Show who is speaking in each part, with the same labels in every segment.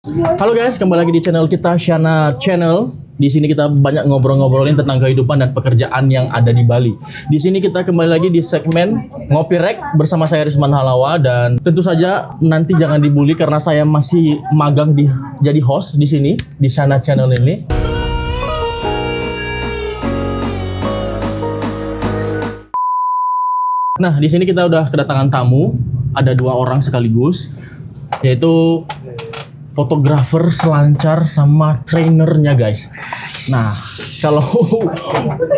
Speaker 1: Halo guys, kembali lagi di channel kita Shana Channel. Di sini kita banyak ngobrol-ngobrolin tentang kehidupan dan pekerjaan yang ada di Bali. Di sini kita kembali lagi di segmen Ngopi Rek bersama saya Risman Halawa, dan tentu saja nanti jangan dibully karena saya masih magang jadi host di sini di Shana Channel ini. Nah, di sini kita udah kedatangan tamu, ada 2 orang sekaligus, yaitu fotografer, selancar, sama trainernya guys. Nah, kalau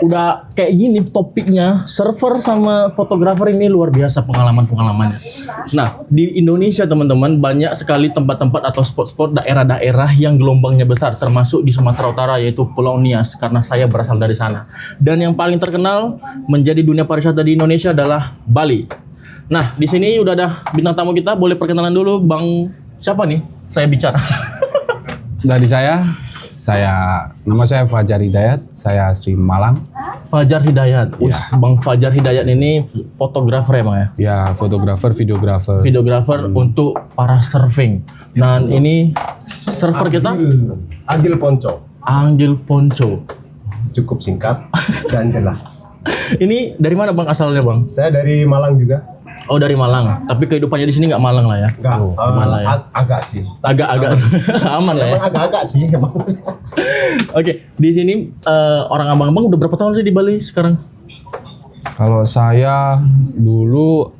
Speaker 1: udah kayak gini topiknya, server sama fotografer ini luar biasa pengalamannya. Nah, di Indonesia teman-teman banyak sekali tempat-tempat atau spot-spot daerah-daerah yang gelombangnya besar, termasuk di Sumatera Utara yaitu Pulau Nias, karena saya berasal dari sana. Dan yang paling terkenal menjadi dunia pariwisata di Indonesia adalah Bali. Nah, di sini udah ada bintang tamu kita, boleh perkenalan dulu Bang siapa nih? Saya bicara.
Speaker 2: Dari nama saya Fajar Hidayat, saya asli Malang.
Speaker 1: Fajar Hidayat. Bang Fajar Hidayat ini fotografer ya Bang ya?
Speaker 2: Ya, fotografer, videografer.
Speaker 1: Videografer untuk para surfing. Dan ini server kita
Speaker 3: Anggil Ponco.
Speaker 1: Anggil Ponco.
Speaker 3: Cukup singkat dan jelas.
Speaker 1: Ini dari mana Bang asalnya Bang?
Speaker 3: Saya dari Malang juga.
Speaker 1: Oh, dari Malang. Tapi kehidupannya di sini nggak Malang lah ya?
Speaker 3: Enggak,
Speaker 1: Malang ya?
Speaker 3: agak sih.
Speaker 1: Agak-agak aman lah ya.
Speaker 3: Emang agak-agak sih emang.
Speaker 1: Oke, di sini orang abang-abang udah berapa tahun sih di Bali sekarang?
Speaker 2: Kalau saya dulu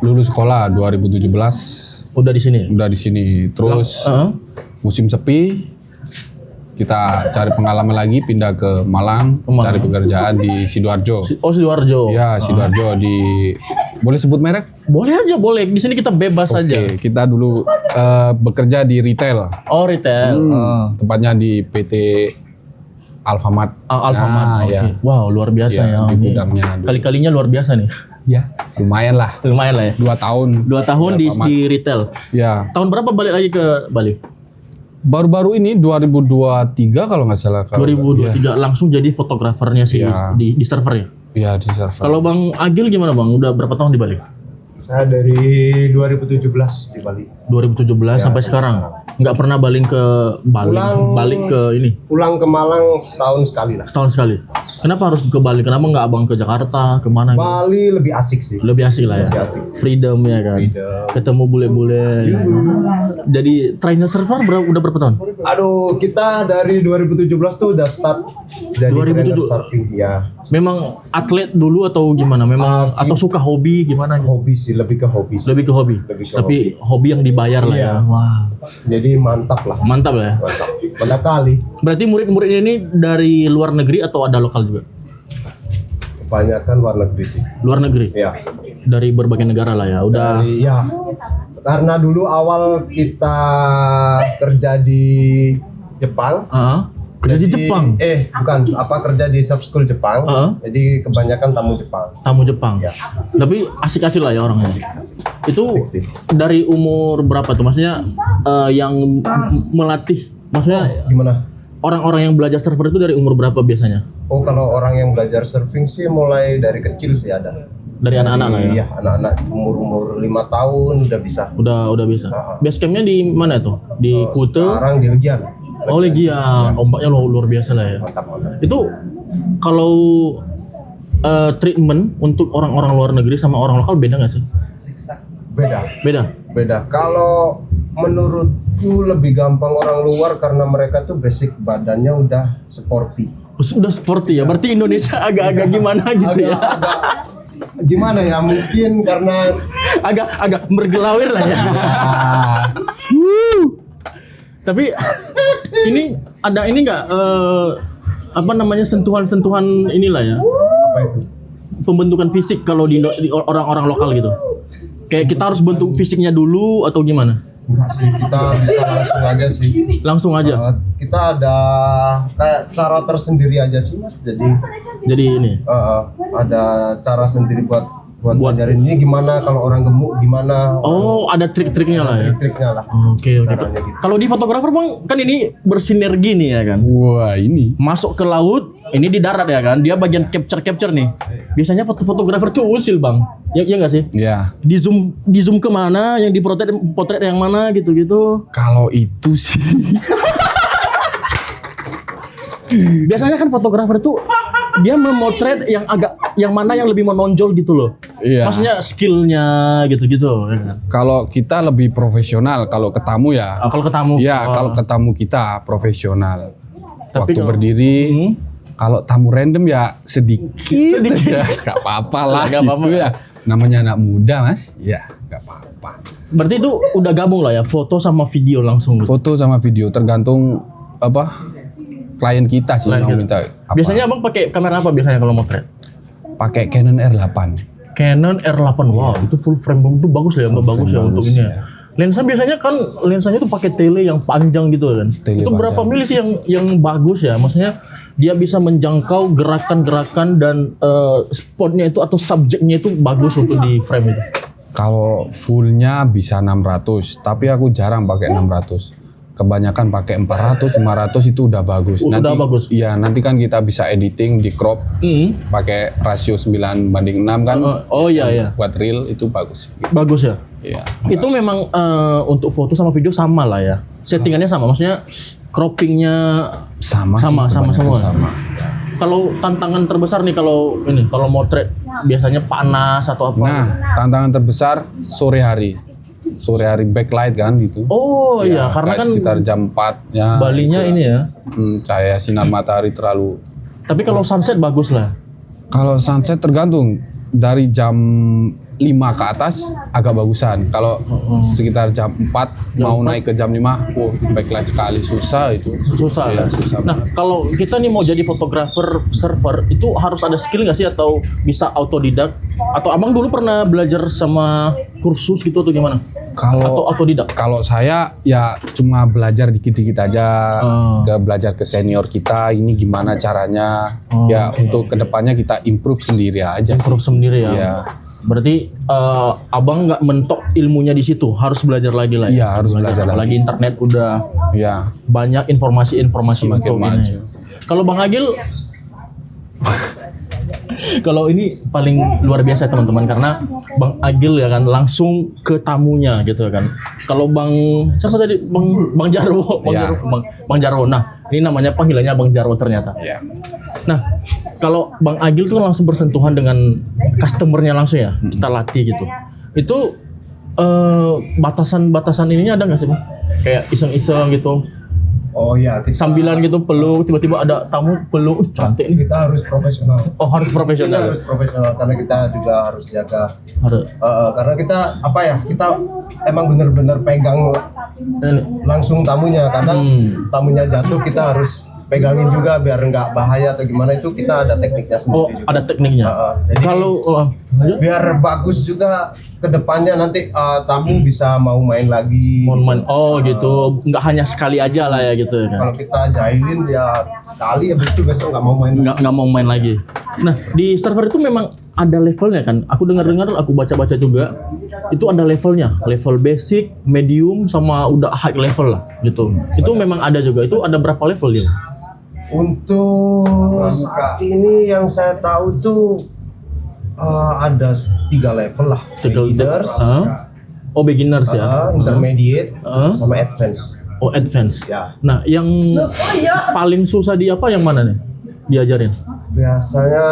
Speaker 2: lulus sekolah 2017,
Speaker 1: Udah di sini.
Speaker 2: udah di sini. Terus musim sepi, kita cari pengalaman lagi, pindah ke Malang, cari pekerjaan di Sidoarjo.
Speaker 1: Oh, Sidoarjo.
Speaker 2: Ya, Sidoarjo di boleh sebut merek?
Speaker 1: Boleh aja, boleh. Di sini kita bebas aja.
Speaker 2: Oke, kita dulu bekerja di retail.
Speaker 1: Oh, retail.
Speaker 2: Tepatnya di PT Alfamart.
Speaker 1: Alfamart.
Speaker 2: Nah,
Speaker 1: Oke.
Speaker 2: ya.
Speaker 1: Wow, luar biasa
Speaker 2: Ya,
Speaker 1: ya.
Speaker 2: di
Speaker 1: Ini
Speaker 2: gudangnya dulu.
Speaker 1: Kali-kalinya luar biasa nih.
Speaker 2: Ya, lumayan lah.
Speaker 1: Lumayan lah ya.
Speaker 2: 2 tahun.
Speaker 1: 2 tahun
Speaker 2: Ya,
Speaker 1: di
Speaker 2: Alfamart.
Speaker 1: di retail.
Speaker 2: Ya,
Speaker 1: Tahun berapa balik lagi ke Bali?
Speaker 2: baru-baru ini 2023 kalau nggak salah.
Speaker 1: 2023 langsung jadi fotografernya sih
Speaker 2: Ya.
Speaker 1: di server ya.
Speaker 2: Iya, di server.
Speaker 1: Kalau Bang Agil gimana Bang? Udah berapa tahun di Bali?
Speaker 3: Saya dari 2017 di Bali.
Speaker 1: 2017 sampai sekarang. Nggak pernah balik ke Bali, balik ke ini
Speaker 3: Pulang ke Malang setahun sekali lah.
Speaker 1: setahun sekali. Kenapa harus ke Bali? Kenapa nggak Abang ke Jakarta? Kemana? Gitu?
Speaker 3: Bali lebih asik sih.
Speaker 1: Lebih asik lah ya.
Speaker 3: Lebih asik sih.
Speaker 1: Freedom ya kan. Ketemu bule-bule. Ya. Jadi trainer server udah berapa tahun?
Speaker 3: Aduh, kita dari 2017 tuh udah start jadi
Speaker 1: 2007.
Speaker 3: trainer surfing ya.
Speaker 1: Memang atlet dulu atau gimana? Memang atau suka hobi gimana?
Speaker 3: Hobi sih, lebih ke hobi sih.
Speaker 1: Lebih ke hobi.
Speaker 3: Lebih ke
Speaker 1: Tapi hobi yang dibayar lah ya.
Speaker 3: Iya.
Speaker 1: Wah,
Speaker 3: Jadi mantap lah.
Speaker 1: mantap lah ya.
Speaker 3: Mantap. Mantap kali.
Speaker 1: Berarti murid-muridnya ini dari luar negeri atau ada lokal juga?
Speaker 3: Kebanyakan luar negeri sih.
Speaker 1: Luar negeri.
Speaker 3: Ya.
Speaker 1: Dari berbagai negara lah ya. Udah.
Speaker 3: Ya. Karena dulu awal kita kerja di Jepang.
Speaker 1: Kerja di
Speaker 3: Jadi-
Speaker 1: Jepang.
Speaker 3: Bukan, kerja di surf school Jepang. Jadi kebanyakan tamu Jepang.
Speaker 1: Tamu Jepang.
Speaker 3: Ya.
Speaker 1: Tapi asik-asik lah ya orangnya. Itu
Speaker 3: Asik sih.
Speaker 1: dari umur berapa tuh? Maksudnya yang melatih. Maksudnya
Speaker 3: Gimana?
Speaker 1: orang-orang yang belajar server itu dari umur berapa biasanya?
Speaker 3: Oh, kalau orang yang belajar surfing sih mulai dari kecil sih ada.
Speaker 1: Dari anak-anak lah ya.
Speaker 3: Iya, anak-anak umur 5 tahun udah bisa.
Speaker 1: Udah bisa. Base campnya di mana tuh? Di Kuta.
Speaker 3: Sekarang di Legian.
Speaker 1: Oh, Legian. Ombaknya luar biasa lah ya.
Speaker 3: Mantap, mantap.
Speaker 1: Itu kalau treatment untuk orang-orang luar negeri sama orang lokal beda nggak sih?
Speaker 3: Beda.
Speaker 1: Beda.
Speaker 3: Beda. Kalau menurutku lebih gampang orang luar karena mereka tuh basic badannya udah sporty.
Speaker 1: Sudah sporty ya. Berarti Indonesia agak-agak gimana gitu ya.
Speaker 3: Gimana ya? Mungkin karena
Speaker 1: Agak bergelawir lah ya. Tapi ini ada ini nggak sentuhan-sentuhan inilah ya.
Speaker 3: apa itu?
Speaker 1: Pembentukan fisik kalau di orang-orang lokal gitu. Kayak kita harus bentuk fisiknya dulu atau gimana?
Speaker 3: Enggak sih, kita bisa langsung aja sih.
Speaker 1: Langsung aja.
Speaker 3: Kita ada kayak cara tersendiri aja sih Mas. Jadi
Speaker 1: Jadi ini.
Speaker 3: ada cara sendiri buat buat ngajarin ini gimana kalau orang gemuk gimana.
Speaker 1: Oh, ada trik-triknya lah ya.
Speaker 3: Trik-triknya lah.
Speaker 1: Oke.
Speaker 3: Caranya gitu.
Speaker 1: Kalau di fotografer Bang, kan ini bersinergi nih ya kan.
Speaker 2: Wah ini.
Speaker 1: Masuk ke laut, ini di darat ya kan. Dia bagian capture nih. Biasanya fotografer tuh usil Bang. Ya nggak sih?
Speaker 2: Ya.
Speaker 1: Di zoom kemana, yang potret yang mana gitu-gitu.
Speaker 2: Kalau itu sih.
Speaker 1: Biasanya kan fotografer tuh dia memotret yang mana yang lebih menonjol gitu loh.
Speaker 2: Iya.
Speaker 1: Maksudnya skillnya gitu-gitu. Ya kan?
Speaker 2: Kalau kita lebih profesional, kalau ke tamu ya.
Speaker 1: Kalau ke tamu.
Speaker 2: Ya, kalau ke tamu kita profesional.
Speaker 1: Tapi
Speaker 2: Waktu
Speaker 1: kalau-
Speaker 2: berdiri, kalau tamu random ya sedikit. Ya, gak apa-apa lah
Speaker 1: Gak
Speaker 2: gitu
Speaker 1: apa-apa.
Speaker 2: ya. Namanya anak muda mas, ya gak apa-apa.
Speaker 1: Berarti itu udah gabung lah ya, foto sama video langsung. Gitu.
Speaker 2: Foto sama video tergantung apa klien kita sih
Speaker 1: Klien
Speaker 2: mau
Speaker 1: kita.
Speaker 2: minta apa.
Speaker 1: Biasanya Abang pakai kamera apa biasanya kalau motret?
Speaker 2: Pakai Canon R8.
Speaker 1: Canon R8. Wow, itu full frame Bang, itu bagus ya, bagus ya
Speaker 2: frame
Speaker 1: untuk
Speaker 2: bagus,
Speaker 1: ini ya.
Speaker 2: ya.
Speaker 1: Lensa biasanya kan lensanya tuh pakai tele yang panjang gitu kan.
Speaker 2: Tele
Speaker 1: Itu berapa
Speaker 2: panjang.
Speaker 1: mili sih yang bagus ya? Maksudnya dia bisa menjangkau gerakan-gerakan dan spotnya itu atau subjeknya itu bagus untuk di frame itu.
Speaker 2: Kalau fullnya bisa 600, tapi aku jarang pakai 600. Kebanyakan pakai 400, 500 itu udah bagus.
Speaker 1: Udah bagus.
Speaker 2: Iya, nanti kan kita bisa editing di crop pakai rasio 9:6 kan.
Speaker 1: Oh iya.
Speaker 2: Buat reel itu bagus.
Speaker 1: Bagus ya.
Speaker 2: Iya.
Speaker 1: Itu memang untuk foto sama video sama lah ya. Settingannya sama, maksudnya croppingnya
Speaker 2: Sama
Speaker 1: Sama,
Speaker 2: sih,
Speaker 1: sama
Speaker 2: kebanyakan
Speaker 1: semua.
Speaker 2: sama.
Speaker 1: kalau tantangan terbesar nih kalau motret biasanya panas atau apa?
Speaker 2: Nah, tantangan terbesar sore hari. Sore hari backlight kan gitu.
Speaker 1: Oh iya, karena
Speaker 2: kayak
Speaker 1: kan
Speaker 2: sekitar jam 4 ya.
Speaker 1: Balinya
Speaker 2: itulah.
Speaker 1: ini ya.
Speaker 2: Cahaya sinar matahari terlalu.
Speaker 1: Tapi kalau sunset bagus lah.
Speaker 2: Kalau sunset tergantung dari jam 5 ke atas agak bagusan. Kalau sekitar jam 4 mau naik ke jam 5, backlight sekali susah itu.
Speaker 1: Susah
Speaker 2: Iya,
Speaker 1: ya.
Speaker 2: susah
Speaker 1: Nah,
Speaker 2: banget.
Speaker 1: kalau kita nih mau jadi fotografer server itu harus ada skill nggak sih atau bisa autodidak? Atau abang dulu pernah belajar sama kursus gitu atau gimana? Atau
Speaker 2: Kalau
Speaker 1: autodidak?
Speaker 2: kalau saya ya cuma belajar dikit-dikit aja, belajar ke senior kita ini gimana caranya. Ya untuk kedepannya kita improve sendiri aja.
Speaker 1: Improve
Speaker 2: sih.
Speaker 1: sendiri ya.
Speaker 2: Iya.
Speaker 1: Berarti abang nggak mentok ilmunya di situ, harus belajar lagi lah.
Speaker 2: Iya, harus belajar lagi.
Speaker 1: Apalagi internet udah
Speaker 2: Ya.
Speaker 1: banyak informasi-informasi
Speaker 2: Semakin
Speaker 1: untuk
Speaker 2: maju.
Speaker 1: ini. Kalau Bang Agil, kalau ini paling luar biasa teman-teman karena Bang Agil ya kan langsung ke tamunya gitu kan. Kalau Bang siapa tadi Bang Jarwo,
Speaker 2: Iya.
Speaker 1: Bang Jarwo. Nah, ini namanya panggilannya Bang Jarwo ternyata.
Speaker 2: Ya.
Speaker 1: Nah, kalau Bang Agil tuh langsung bersentuhan dengan customernya langsung ya, kita latih gitu. Itu batasan-batasan ininya ada nggak sih Bang? Kayak iseng-iseng gitu,
Speaker 3: Oh iya,
Speaker 1: sambilan gitu peluk, tiba-tiba ada tamu peluk, cantik nih.
Speaker 3: kita harus profesional.
Speaker 1: Oh harus
Speaker 3: Kita
Speaker 1: profesional.
Speaker 3: harus profesional karena kita juga harus jaga.
Speaker 1: Harus.
Speaker 3: Karena kita apa ya? Kita emang bener-bener pegang
Speaker 1: Ini.
Speaker 3: langsung tamunya. Kadang tamunya jatuh kita harus pegangin juga biar nggak bahaya atau gimana, itu kita ada tekniknya
Speaker 1: Oh
Speaker 3: sendiri juga.
Speaker 1: ada tekniknya.
Speaker 3: Jadi
Speaker 1: Kalau lanjut.
Speaker 3: biar bagus juga kedepannya nanti tamu bisa mau main lagi.
Speaker 1: Monumen. Oh gitu, nggak hanya sekali aja lah ya gitu ya kan.
Speaker 3: Kalau kita jahilin ya sekali ya betul, besok nggak mau main.
Speaker 1: Nggak mau main lagi. Nah di server itu memang ada levelnya kan. Aku dengar-dengar, aku baca-baca juga. Itu ada levelnya, level basic, medium, sama udah high level lah gitu. Itu memang ada juga. Itu ada berapa level dia?
Speaker 3: Untuk saat ini yang saya tahu tuh ada 3 level lah. Beginners,
Speaker 1: Oh beginners ya.
Speaker 3: intermediate, sama advance.
Speaker 1: Oh advance.
Speaker 3: Ya.
Speaker 1: Nah yang paling susah di apa yang mana nih? Diajarin?
Speaker 3: Biasanya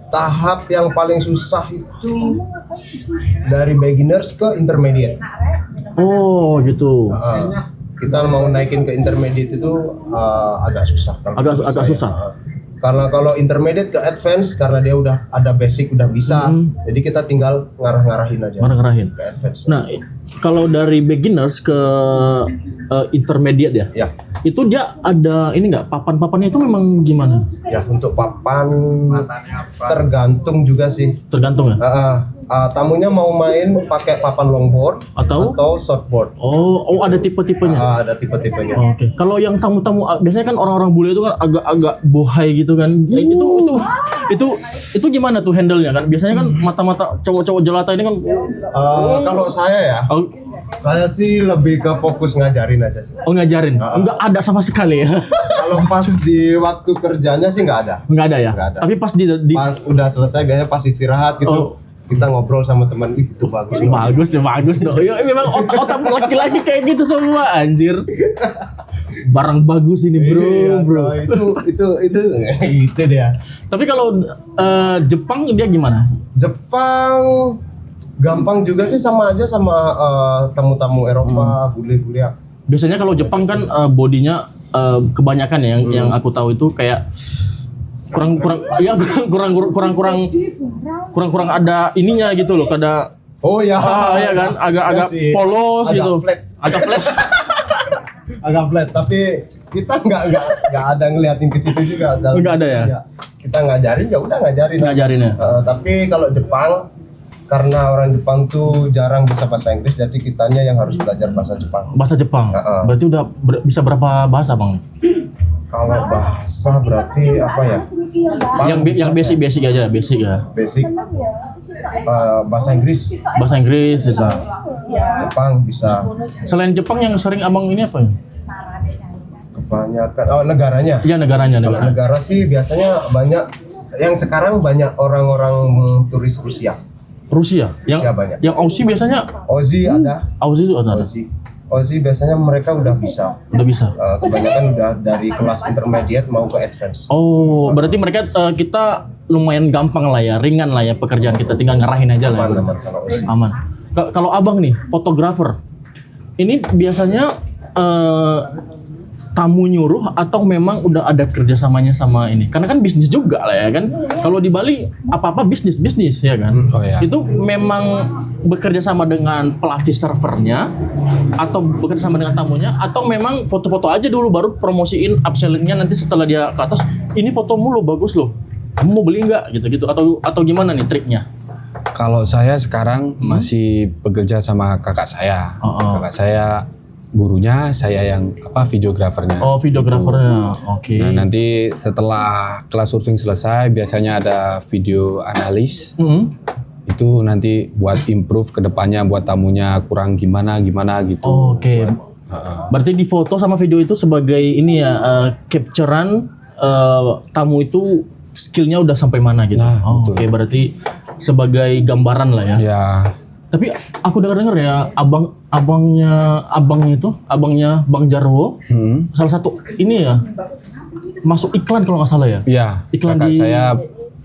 Speaker 3: tahap yang paling susah itu dari beginners ke intermediate.
Speaker 1: Oh gitu.
Speaker 3: Kita mau naikin ke intermediate itu agak susah. kalau
Speaker 1: Agak
Speaker 3: menurut saya.
Speaker 1: susah.
Speaker 3: Karena kalau intermediate ke advance, karena dia udah ada basic, udah bisa, jadi kita tinggal ngarah-ngarahin aja
Speaker 1: Ngarahin.
Speaker 3: ke advance.
Speaker 1: Nah, kalau dari beginners ke intermediate ya,
Speaker 3: Ya,
Speaker 1: itu dia ada ini nggak papan-papannya itu memang gimana?
Speaker 3: ya untuk papan tergantung juga sih.
Speaker 1: Tergantung ya.
Speaker 3: tamunya mau main pakai papan longboard
Speaker 1: Atau?
Speaker 3: shortboard.
Speaker 1: Oh, ada tipe-tipenya.
Speaker 3: Ada tipe-tipenya.
Speaker 1: Oke. Kalau yang tamu-tamu biasanya kan orang-orang bule itu kan agak-agak bohai gitu kan. Itu gimana tuh handle-nya kan? Biasanya kan mata-mata cowok-cowok jelata ini kan
Speaker 3: Kalau saya ya,
Speaker 1: oh,
Speaker 3: saya sih lebih ke fokus ngajarin aja sih.
Speaker 1: ngajarin. Enggak ada sama sekali ya.
Speaker 3: Kalau pas di waktu kerjanya sih nggak ada.
Speaker 1: Enggak ada ya.
Speaker 3: Nggak ada.
Speaker 1: Tapi pas di
Speaker 3: Pas udah selesai biasanya pas istirahat gitu, kita ngobrol sama teman, itu bagus.
Speaker 1: bagus dong. Ya, memang otak laki-laki kayak gitu semua anjir. Barang bagus ini bro.
Speaker 3: Iya, itu dia.
Speaker 1: Tapi kalau Jepang dia gimana?
Speaker 3: Jepang gampang juga sih, sama aja sama tamu-tamu Eropa, bule-bule.
Speaker 1: Biasanya kalau Jepang kan bodinya kebanyakan ya yang aku tahu itu kayak kurang ada ininya gitu loh, kada
Speaker 3: Oh ya.
Speaker 1: ya kan agak
Speaker 3: sih.
Speaker 1: polos
Speaker 3: Agak
Speaker 1: gitu.
Speaker 3: flat.
Speaker 1: Agak flat.
Speaker 3: Agak flat, tapi kita nggak ada ngeliatin ke situ juga.
Speaker 1: Nggak ada ya?
Speaker 3: Kita ngajarin ya udah ngajarin.
Speaker 1: Ngajarin ya.
Speaker 3: Tapi kalau Jepang, karena orang Jepang tuh jarang bisa bahasa Inggris, jadi kitanya yang harus belajar bahasa Jepang.
Speaker 1: Bahasa Jepang. Berarti udah bisa berapa bahasa, Bang?
Speaker 3: Kalau bahasa berarti apa ya?
Speaker 1: Yang basic aja, basic ya.
Speaker 3: Basic. Bahasa Inggris,
Speaker 1: Bahasa Inggris bisa.
Speaker 3: Jepang bisa.
Speaker 1: Selain Jepang yang sering Abang ini apa ya?
Speaker 3: Kebanyakan negaranya.
Speaker 1: Iya, negaranya.
Speaker 3: Kalau negara sih biasanya banyak, yang sekarang banyak orang-orang turis Rusia.
Speaker 1: Rusia.
Speaker 3: Rusia banyak.
Speaker 1: Yang Aussie biasanya
Speaker 3: Aussie ada.
Speaker 1: Aussie itu ada.
Speaker 3: Aussie biasanya mereka udah bisa.
Speaker 1: Udah bisa.
Speaker 3: Kebanyakan udah dari kelas intermediate mau ke advance.
Speaker 1: Oh, berarti mereka kita lumayan gampang lah ya, ringan lah ya pekerjaan kita, tinggal ngarahin aja lah.
Speaker 3: Aman kalau Aussie.
Speaker 1: Aman. Kalau Abang nih, fotografer. Ini biasanya tamu nyuruh atau memang udah ada kerjasamanya sama ini? Karena kan bisnis juga lah ya kan. Kalau di Bali apa-apa bisnis ya kan.
Speaker 2: Oh, iya.
Speaker 1: Itu memang bekerja sama dengan pelatih servernya atau bekerja sama dengan tamunya, atau memang foto-foto aja dulu baru promosiin upsellingnya nanti setelah dia ke atas, ini fotomu lo bagus loh, kamu mau beli nggak gitu atau gimana nih triknya?
Speaker 2: Kalau saya sekarang masih bekerja sama kakak saya. Kakak saya gurunya, saya yang videografernya.
Speaker 1: Oh, videografernya. Oke.
Speaker 2: Nah, nanti setelah kelas surfing selesai biasanya ada video analis. Itu nanti buat improve ke depannya, buat tamunya kurang gimana gitu.
Speaker 1: Oke. Berarti di foto sama video itu sebagai ini ya, capturean tamu itu skillnya udah sampai mana gitu.
Speaker 2: Nah,
Speaker 1: Oke, berarti sebagai gambaran lah ya.
Speaker 2: Ya.
Speaker 1: Tapi aku dengar ya abangnya Bang Jarwo, salah satu ini ya masuk iklan kalau nggak salah ya.
Speaker 2: Iya.
Speaker 1: Iklan
Speaker 2: Kakak
Speaker 1: di
Speaker 2: saya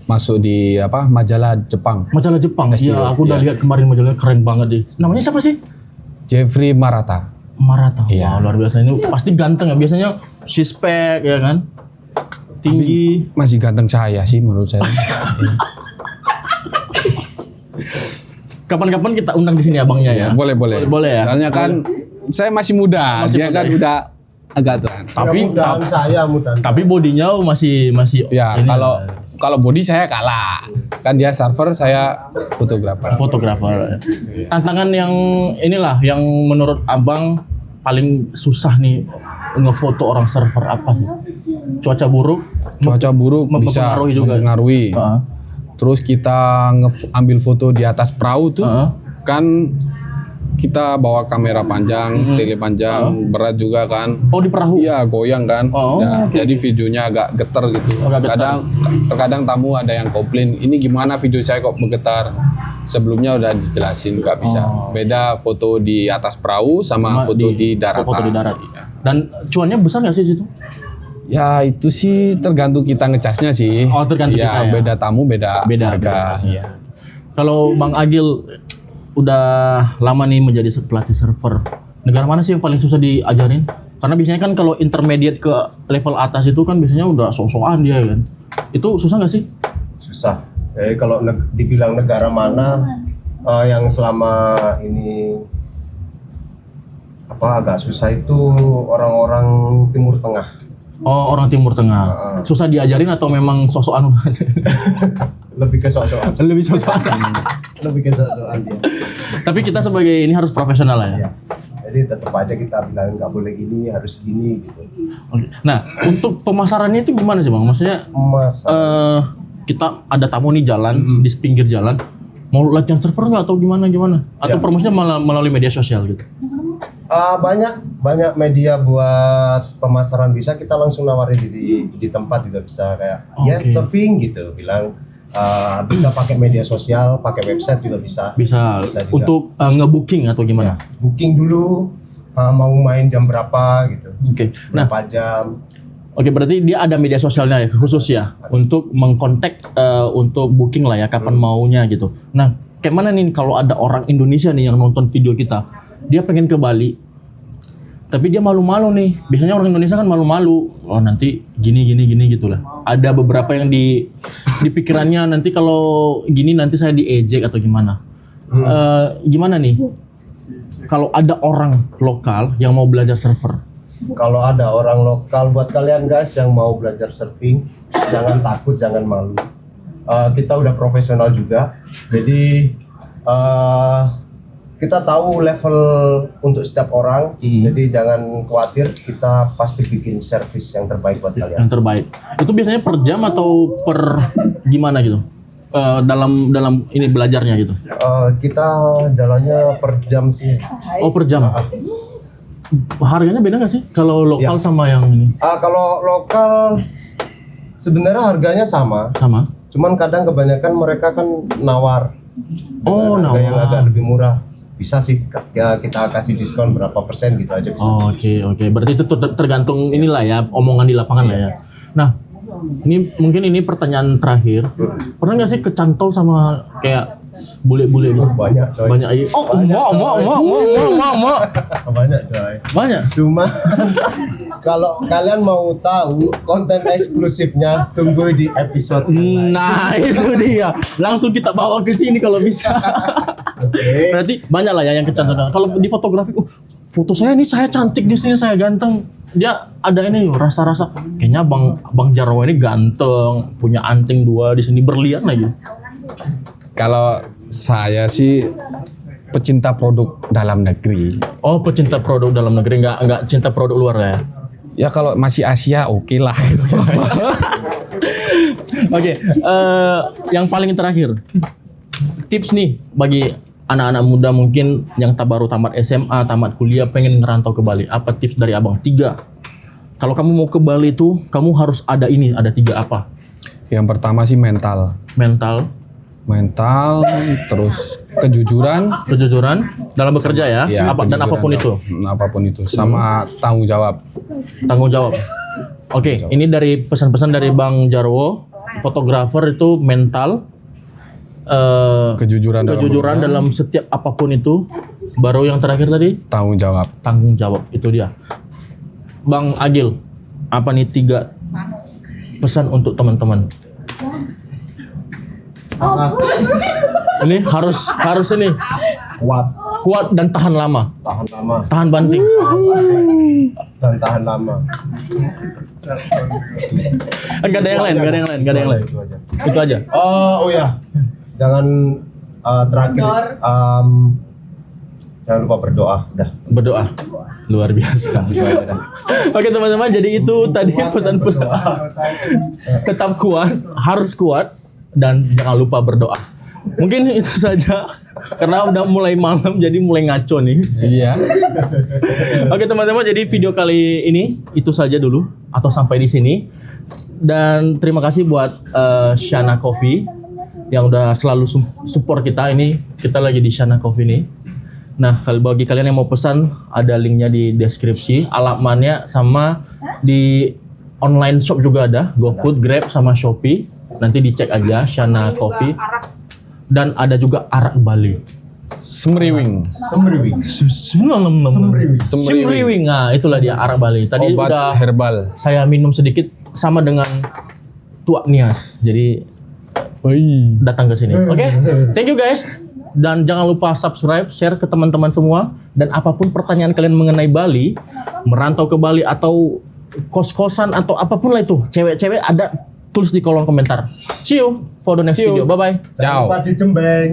Speaker 2: masuk di majalah Jepang.
Speaker 1: Majalah Jepang. Iya, aku udah lihat kemarin majalahnya, keren banget deh. Namanya siapa sih?
Speaker 2: Jeffrey Marata.
Speaker 1: Wah,
Speaker 2: Iya.
Speaker 1: luar biasa, ini pasti ganteng ya. Biasanya sispek ya kan. Tinggi.
Speaker 2: Masih ganteng saya sih menurut saya.
Speaker 1: Kapan-kapan kita undang di sini abangnya ya.
Speaker 2: Boleh.
Speaker 1: Boleh ya.
Speaker 2: Soalnya kan saya masih muda, dia kan udah agak tuan.
Speaker 1: Tapi bodinya masih
Speaker 2: Ya,
Speaker 1: ini
Speaker 2: kalau body saya kalah. Kan dia server, saya fotografer.
Speaker 1: Tantangan yang inilah yang menurut Abang paling susah nih ngefoto orang server apa sih? Cuaca buruk
Speaker 2: Bisa
Speaker 1: mempengaruhi juga.
Speaker 2: mempengaruhi. Terus kita ambil foto di atas perahu tuh, kan kita bawa kamera panjang, tele panjang, berat juga kan.
Speaker 1: Oh, di perahu?
Speaker 2: Iya, goyang kan. Jadi videonya agak getar gitu. Terkadang tamu ada yang komplain, ini gimana video saya kok bergetar. Sebelumnya udah dijelasin nggak bisa. Beda foto di atas perahu sama foto di daratan.
Speaker 1: Foto di darat. Dan cuannya besar nggak sih situ?
Speaker 2: Ya itu sih tergantung kita ngecasnya sih.
Speaker 1: Oh, tergantung kita ya.
Speaker 2: Beda tamu, beda harga.
Speaker 1: Iya. Kalau Bang Agil udah lama nih menjadi pelatih server, negara mana sih yang paling susah diajarin? Karena biasanya kan kalau intermediate ke level atas itu kan biasanya udah sok-sokan dia kan. Itu susah nggak sih?
Speaker 3: Susah. Jadi kalau dibilang negara mana yang selama ini agak susah itu orang-orang Timur Tengah.
Speaker 1: Oh, orang Timur Tengah. Susah diajarin atau memang sosokan?
Speaker 3: Lebih ke sok-sokan.
Speaker 1: Lebih sosokan.
Speaker 3: Lebih ke sok-sokan dia.
Speaker 1: Tapi kita sebagai ini harus profesional lah ya.
Speaker 3: Ya. Jadi tetap aja kita bilang nggak boleh gini, harus gini gitu.
Speaker 1: Oke. Nah, untuk pemasarannya itu gimana sih Bang? Maksudnya
Speaker 3: Mas,
Speaker 1: kita ada tamu nih jalan di pinggir jalan, mau latihan server nggak atau gimana? Atau
Speaker 3: Ya.
Speaker 1: promosinya melalui media sosial gitu?
Speaker 3: banyak media buat pemasaran, bisa kita langsung nawarin di tempat juga bisa, kayak yes surfing gitu, bilang bisa pakai media sosial, pakai website juga bisa.
Speaker 1: Bisa
Speaker 3: juga.
Speaker 1: untuk nge-booking atau gimana?
Speaker 3: Booking dulu, mau main jam berapa gitu,
Speaker 1: Oke. Nah,
Speaker 3: berapa jam.
Speaker 1: oke, berarti dia ada media sosialnya ya, khusus ya untuk mengkontak untuk booking lah ya, kapan maunya gitu. Nah, kayak mana nih kalau ada orang Indonesia nih yang nonton video kita, dia pengen ke Bali, tapi dia malu-malu nih. Biasanya orang Indonesia kan malu-malu. Oh, nanti gini gitu lah. Ada beberapa yang di pikirannya, nanti kalau gini nanti saya diejek atau gimana. Gimana nih kalau ada orang lokal yang mau belajar server?
Speaker 3: Kalau ada orang lokal, buat kalian guys yang mau belajar surfing, jangan takut, jangan malu. Kita udah profesional juga, jadi kita tahu level untuk setiap orang, jadi jangan khawatir, kita pasti bikin service yang terbaik buat kalian.
Speaker 1: Yang terbaik. Itu biasanya per jam atau per gimana gitu? Dalam ini belajarnya gitu.
Speaker 3: Kita jalannya per jam sih.
Speaker 1: Oh, per jam. Harganya beda nggak sih kalau lokal sama yang ini?
Speaker 3: Kalau lokal sebenarnya harganya sama,
Speaker 1: Sama.
Speaker 3: cuman kadang kebanyakan mereka kan nawar.
Speaker 1: Oh,
Speaker 3: Dengan harga yang
Speaker 1: nawar.
Speaker 3: agak lebih murah. Bisa sih ya, kita kasih diskon berapa persen gitu aja bisa.
Speaker 1: Oh, oke. Berarti itu tergantung inilah ya, omongan di lapangan lah ya. Nah, ini pertanyaan terakhir. Pernah nggak sih kecantol sama kayak bule-bule gitu?
Speaker 3: Banyak coy.
Speaker 1: Banyak aja. Oh, emak.
Speaker 3: Banyak coy.
Speaker 1: Banyak.
Speaker 3: Cuma kalau kalian mau tahu konten eksklusifnya, tunggu di episode yang lain.
Speaker 1: Nah, itu dia. Langsung kita bawa ke sini kalau bisa.
Speaker 3: Oke.
Speaker 1: Berarti banyak lah ya yang kecantikan. Kalau di fotografi, foto saya ini saya cantik di sini, saya ganteng. Dia ada ini rasa-rasa kayaknya Bang Jarwo ini ganteng, punya anting 2 di sini, berlian lagi.
Speaker 2: Kalau saya sih pecinta produk dalam negeri.
Speaker 1: Oh, pecinta produk dalam negeri, nggak cinta produk luar ya?
Speaker 2: Ya kalau masih Asia oke lah.
Speaker 1: Oke, yang paling terakhir, tips nih bagi anak-anak muda mungkin yang baru tamat SMA, tamat kuliah, pengen ngerantau ke Bali. Apa tips dari Abang? 3. Kalau kamu mau ke Bali tuh, kamu harus ada 3 apa?
Speaker 2: Yang pertama sih mental, terus kejujuran
Speaker 1: dalam bekerja ya,
Speaker 2: ya,
Speaker 1: dan apapun itu.
Speaker 2: Apapun itu, sama tanggung jawab.
Speaker 1: Oke, ini dari pesan-pesan dari Bang Jarwo, fotografer itu mental,
Speaker 2: Kejujuran
Speaker 1: dalam setiap apapun itu. Baru yang terakhir tadi
Speaker 2: tanggung jawab.
Speaker 1: Itu dia. Bang Agil, apa nih 3 pesan untuk teman-teman? Ini harus ini kuat dan tahan lama, tahan banting.
Speaker 3: Dan tahan lama.
Speaker 1: Enggak ada yang lain. Itu aja.
Speaker 3: Oh ya, jangan terakhir jangan lupa berdoa. Udah.
Speaker 1: Berdoa. Luar biasa. Oke teman-teman, jadi itu tadi pesan-pesan. Tetap kuat, harus kuat, dan jangan lupa berdoa. Mungkin itu saja, karena udah mulai malam jadi mulai ngaco nih.
Speaker 2: Iya.
Speaker 1: Oke teman-teman, jadi video kali ini itu saja dulu, atau sampai di sini. Dan terima kasih buat Shana Coffee yang udah selalu support kita. Ini kita lagi di Shana Coffee nih. Nah, bagi kalian yang mau pesan, ada linknya di deskripsi, alamatnya sama di online shop juga ada, GoFood, Grab, sama Shopee. Nanti dicek aja Shana Coffee. Dan ada juga arak Bali.
Speaker 2: Semriwing.
Speaker 1: Semriwing. Nah, itulah dia arak Bali. Tadi
Speaker 2: Obat
Speaker 1: udah
Speaker 2: herbal.
Speaker 1: saya minum sedikit sama dengan Tuak Nias. Jadi datang ke sini. Oke, thank you guys. Dan jangan lupa subscribe, share ke teman-teman semua. Dan apapun pertanyaan kalian mengenai Bali, merantau ke Bali atau kos-kosan atau apapun lah itu, cewek-cewek ada, tulis di kolom komentar. See you for the next
Speaker 2: See you.
Speaker 1: video. Bye bye.
Speaker 2: Ciao.
Speaker 3: Jangan lupa di Jembeng.